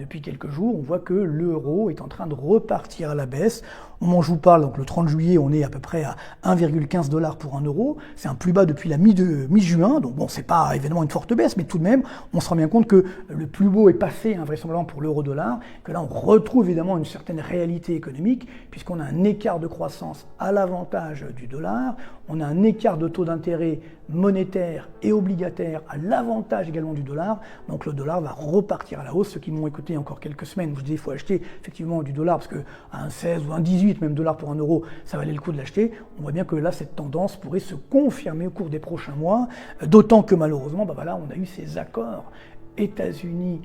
depuis quelques jours, on voit que l'euro est en train de repartir à la baisse. Au moment où je vous parle, donc le 30 juillet, on est à peu près à 1,15 $ pour un euro. C'est un plus bas depuis la mi-juin. Donc bon, c'est pas évidemment une forte baisse, mais tout de même, on se rend bien compte que le plus beau est passé, vraisemblablement pour l'euro-dollar, que là, on retrouve évidemment une certaine réalité économique, puisqu'on a un écart de croissance à l'avantage du dollar, on a un écart de taux d'intérêt monétaire et obligataire à l'avantage également du dollar. Donc le dollar va repartir à la hausse. Ceux qui m'ont écouté encore quelques semaines, je vous disais, il faut acheter effectivement du dollar, parce qu'à un 16 ou un 18 même dollars pour un euro, ça valait le coup de l'acheter. On voit bien que là, cette tendance pourrait se confirmer au cours des prochains mois, d'autant que malheureusement, voilà, on a eu ces accords États-Unis,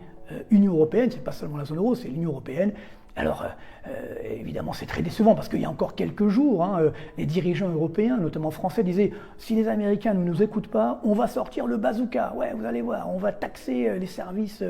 Union européenne, c'est pas seulement la zone euro, c'est l'Union européenne. Alors, évidemment, c'est très décevant parce qu'il y a encore quelques jours, les dirigeants européens, notamment français, disaient « Si les Américains ne nous écoutent pas, on va sortir le bazooka. Ouais, vous allez voir, on va taxer les services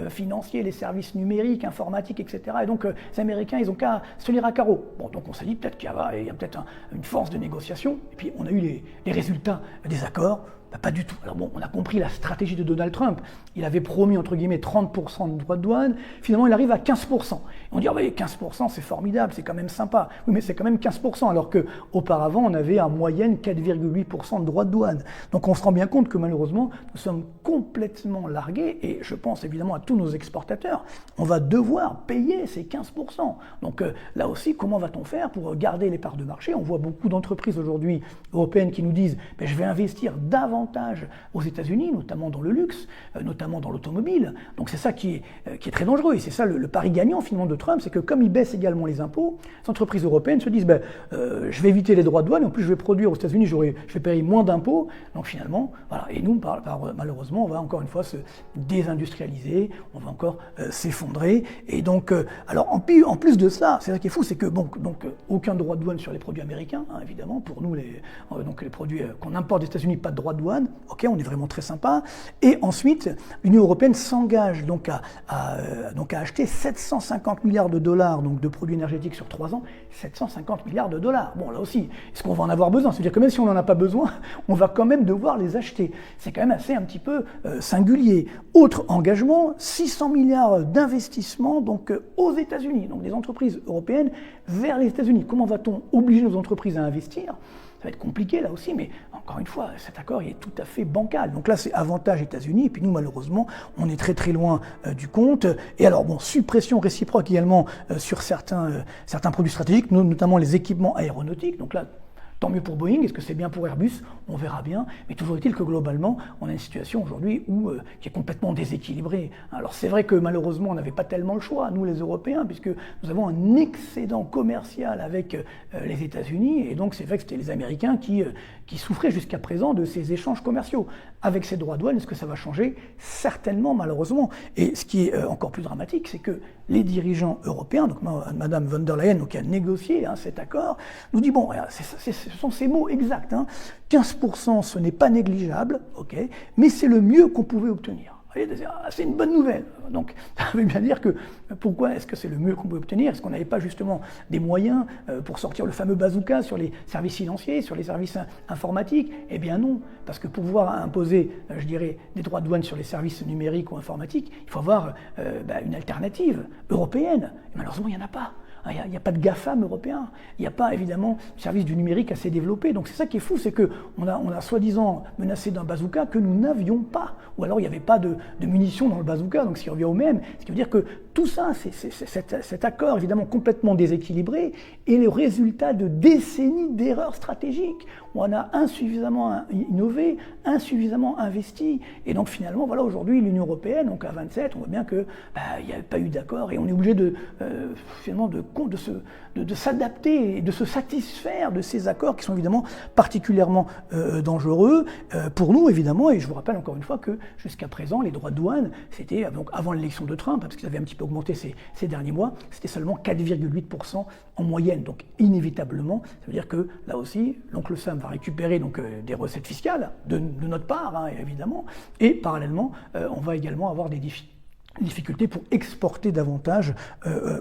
financiers, les services numériques, informatiques, etc. » Et donc, les Américains, ils ont qu'à se lire à carreau. Bon, donc on s'est dit peut-être qu'il y a peut-être une force de négociation. Et puis, on a eu les résultats des accords. Bah, pas du tout. Alors bon, on a compris la stratégie de Donald Trump. Il avait promis, entre guillemets, 30% de droits de douane. Finalement, il arrive à 15%. On dit, oh, bah, 15%, c'est formidable, c'est quand même sympa. Oui, mais c'est quand même 15%, alors qu'auparavant, on avait en moyenne 4,8% de droits de douane. Donc on se rend bien compte que malheureusement, nous sommes complètement largués, et je pense évidemment à tous nos exportateurs. On va devoir payer ces 15%. Donc là aussi, comment va-t-on faire pour garder les parts de marché? On voit beaucoup d'entreprises aujourd'hui européennes qui nous disent, bah, je vais investir davantage aux États-Unis, notamment dans le luxe, notamment dans l'automobile. Donc c'est ça qui est très dangereux. Et c'est ça le pari gagnant finalement de Trump, c'est que comme il baisse également les impôts, les entreprises européennes se disent je vais éviter les droits de douane, en plus je vais produire aux États-Unis, je vais payer moins d'impôts. Donc finalement, voilà. Et nous, malheureusement, on va encore une fois se désindustrialiser, on va encore s'effondrer. Et donc, alors en plus de cela, c'est ça qui est fou, c'est que aucun droit de douane sur les produits américains, évidemment, pour nous les produits qu'on importe des États-Unis, pas de droit de douane. Ok, on est vraiment très sympa. Et ensuite, l'Union européenne s'engage donc à acheter 750 milliards de dollars donc de produits énergétiques sur 3 ans. 750 milliards de dollars. Bon, là aussi, est-ce qu'on va en avoir besoin? C'est-à-dire que même si on n'en a pas besoin, on va quand même devoir les acheter. C'est quand même assez un petit peu singulier. Autre engagement, 600 milliards d'investissements donc aux États-Unis, donc des entreprises européennes vers les États-Unis. Comment va-t-on obliger nos entreprises à investir? Ça va être compliqué là aussi, mais encore une fois, cet accord il est tout à fait bancal. Donc là, c'est avantage États-Unis, et puis nous, malheureusement, on est très très loin du compte. Et alors, bon, suppression réciproque également sur certains produits stratégiques, notamment les équipements aéronautiques. Donc là, tant mieux pour Boeing, est-ce que c'est bien pour Airbus? On verra bien, mais toujours est-il que globalement, on a une situation aujourd'hui qui est complètement déséquilibrée. Alors c'est vrai que malheureusement, on n'avait pas tellement le choix, nous les Européens, puisque nous avons un excédent commercial avec les États-Unis, et donc c'est vrai que c'était les Américains qui souffraient jusqu'à présent de ces échanges commerciaux. Avec ces droits de douane, est-ce que ça va changer? Certainement, malheureusement. Et ce qui est encore plus dramatique, c'est que les dirigeants européens, donc Madame von der Leyen, qui a négocié cet accord, nous dit, bon, ce sont ces mots exacts, 15%, ce n'est pas négligeable, okay, mais c'est le mieux qu'on pouvait obtenir. C'est une bonne nouvelle. Donc, ça veut bien dire que pourquoi est-ce que c'est le mieux qu'on peut obtenir? Est-ce qu'on n'avait pas justement des moyens pour sortir le fameux bazooka sur les services financiers, sur les services informatiques? Eh bien non, parce que pour pouvoir imposer, je dirais, des droits de douane sur les services numériques ou informatiques, il faut avoir une alternative européenne. Et malheureusement, il n'y en a pas. Il n'y a pas de GAFAM européen, il n'y a pas évidemment de service du numérique assez développé. Donc c'est ça qui est fou, c'est qu'on a soi-disant menacé d'un bazooka que nous n'avions pas. Ou alors il n'y avait pas de munitions dans le bazooka, donc ce qui revient au même. Ce qui veut dire que tout ça, cet accord évidemment complètement déséquilibré est le résultat de décennies d'erreurs stratégiques. On a insuffisamment innové, insuffisamment investi. Et donc finalement, voilà, aujourd'hui, l'Union européenne, donc à 27, on voit bien qu'il n'y a pas eu d'accord et on est obligé finalement de s'adapter et de se satisfaire de ces accords qui sont évidemment particulièrement dangereux pour nous, évidemment. Et je vous rappelle encore une fois que jusqu'à présent, les droits de douane, c'était donc avant l'élection de Trump, parce qu'ils avaient un petit peu augmenté ces derniers mois, c'était seulement 4,8% en moyenne. Donc inévitablement, ça veut dire que là aussi, l'oncle Sam va récupérer donc des recettes fiscales de notre part, évidemment, et parallèlement, on va également avoir des défis difficulté pour exporter davantage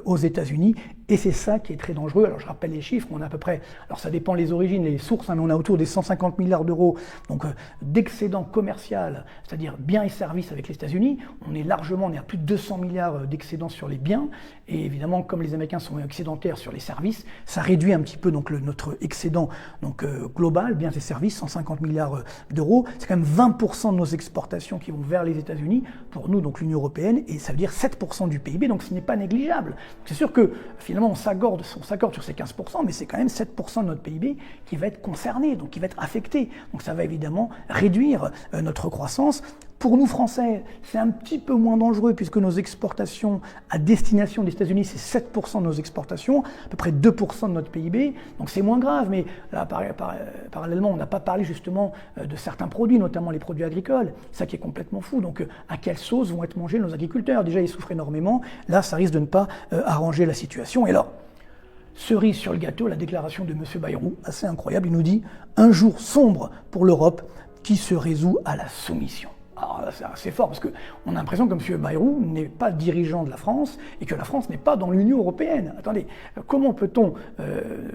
aux États-Unis, et c'est ça qui est très dangereux. Alors je rappelle les chiffres, on a à peu près, alors ça dépend les origines, les sources, hein, mais on a autour des 150 milliards d'euros donc d'excédent commercial, c'est-à-dire biens et services avec les États-Unis. On est à plus de 200 milliards d'excédents sur les biens, et évidemment comme les Américains sont excédentaires sur les services, ça réduit un petit peu donc notre excédent donc global, biens et services, 150 milliards d'euros. C'est quand même 20% de nos exportations qui vont vers les États-Unis, pour nous donc l'Union européenne, et ça veut dire 7% du PIB, donc ce n'est pas négligeable. C'est sûr que finalement on s'accorde sur ces 15%, mais c'est quand même 7% de notre PIB qui va être concerné, donc qui va être affecté. Donc ça va évidemment réduire notre croissance. Pour nous Français, c'est un petit peu moins dangereux puisque nos exportations à destination des États-Unis, c'est 7% de nos exportations, à peu près 2% de notre PIB, donc c'est moins grave. Mais là, parallèlement, on n'a pas parlé justement de certains produits, notamment les produits agricoles, ça qui est complètement fou. Donc à quelle sauce vont être mangés nos agriculteurs? Déjà, ils souffrent énormément, là, ça risque de ne pas arranger la situation. Et alors, cerise sur le gâteau, la déclaration de M. Bayrou, assez incroyable, il nous dit « Un jour sombre pour l'Europe qui se résout à la soumission ». Alors là, c'est assez fort parce qu'on a l'impression que M. Bayrou n'est pas dirigeant de la France et que la France n'est pas dans l'Union européenne. Attendez, comment peut-on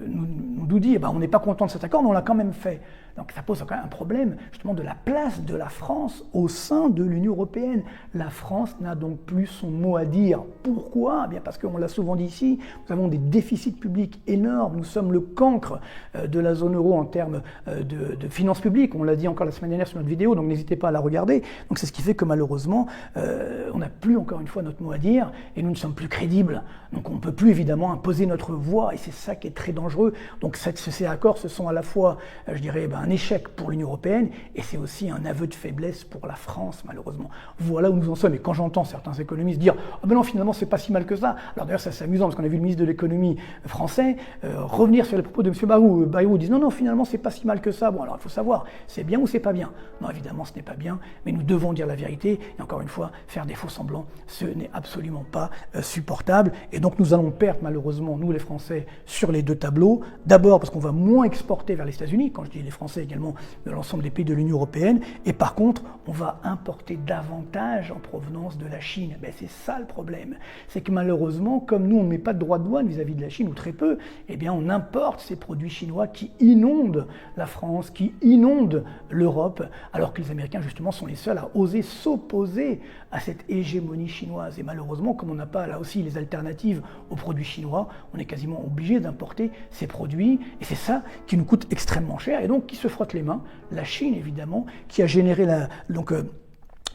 nous dire on n'est pas content de cet accord, mais on l'a quand même fait? Donc ça pose quand même un problème justement de la place de la France au sein de l'Union européenne. La France n'a donc plus son mot à dire. Pourquoi? Eh bien parce qu'on l'a souvent dit ici, nous avons des déficits publics énormes, nous sommes le cancre de la zone euro en termes de finances publiques. On l'a dit encore la semaine dernière sur notre vidéo, donc n'hésitez pas à la regarder. Donc c'est ce qui fait que malheureusement, on n'a plus encore une fois notre mot à dire et nous ne sommes plus crédibles. Donc on ne peut plus évidemment imposer notre voix et c'est ça qui est très dangereux. Donc ces accords, ce sont à la fois, je dirais, un échec pour l'Union européenne et c'est aussi un aveu de faiblesse pour la France malheureusement. Voilà où nous en sommes. Et quand j'entends certains économistes dire « Ah ben non, finalement c'est pas si mal que ça », alors d'ailleurs c'est amusant parce qu'on a vu le ministre de l'économie français revenir sur les propos de M. Bayrou disent « Non, non, finalement c'est pas si mal que ça ». Bon alors il faut savoir, c'est bien ou c'est pas bien? Non, évidemment ce n'est pas bien, mais nous devons dire la vérité et encore une fois, faire des faux semblants, ce n'est absolument pas supportable. Et donc nous allons perdre malheureusement, nous les Français, sur les deux tableaux. D'abord parce qu'on va moins exporter vers les États-Unis, quand je dis les Français également de l'ensemble des pays de l'Union européenne, et par contre, on va importer davantage en provenance de la Chine. Ben, c'est ça le problème. C'est que malheureusement, comme nous on ne met pas de droits de douane vis-à-vis de la Chine, ou très peu, eh bien on importe ces produits chinois qui inondent la France, qui inondent l'Europe, alors que les Américains justement sont les seuls à oser s'opposer à cette hégémonie chinoise. Et malheureusement, comme on n'a pas là aussi les alternatives aux produits chinois, on est quasiment obligé d'importer ces produits, et c'est ça qui nous coûte extrêmement cher, et donc qui se frotte les mains. La Chine, évidemment, qui a généré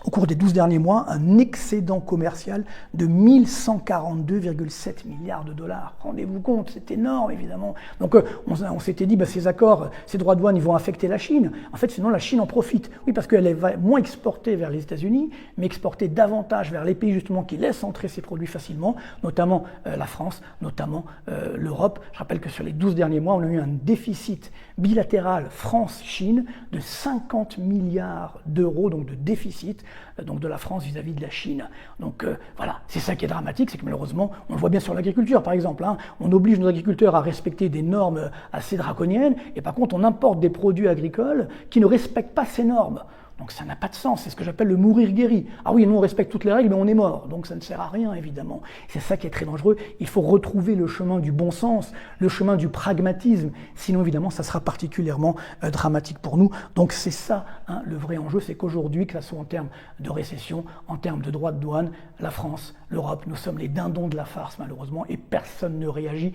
au cours des 12 derniers mois, un excédent commercial de 1142,7 milliards de dollars. Rendez-vous compte, c'est énorme, évidemment. Donc on s'était dit, ces accords, ces droits de douane, ils vont affecter la Chine. En fait, sinon, la Chine en profite. Oui, parce qu'elle va moins exporter vers les États-Unis, mais exporter davantage vers les pays, justement, qui laissent entrer ces produits facilement, notamment la France, notamment l'Europe. Je rappelle que sur les 12 derniers mois, on a eu un déficit bilatéral France-Chine de 50 milliards d'euros, donc de déficit, donc de la France vis-à-vis de la Chine. Donc voilà, c'est ça qui est dramatique, c'est que malheureusement, on le voit bien sur l'agriculture par exemple, on oblige nos agriculteurs à respecter des normes assez draconiennes, et par contre on importe des produits agricoles qui ne respectent pas ces normes. Donc ça n'a pas de sens, c'est ce que j'appelle le mourir guéri. Ah oui, nous on respecte toutes les règles, mais on est mort, donc ça ne sert à rien évidemment. C'est ça qui est très dangereux, il faut retrouver le chemin du bon sens, le chemin du pragmatisme, sinon évidemment ça sera particulièrement dramatique pour nous. Donc c'est ça le vrai enjeu, c'est qu'aujourd'hui, que ce soit en termes de récession, en termes de droits de douane, la France, l'Europe, nous sommes les dindons de la farce malheureusement, et personne ne réagit.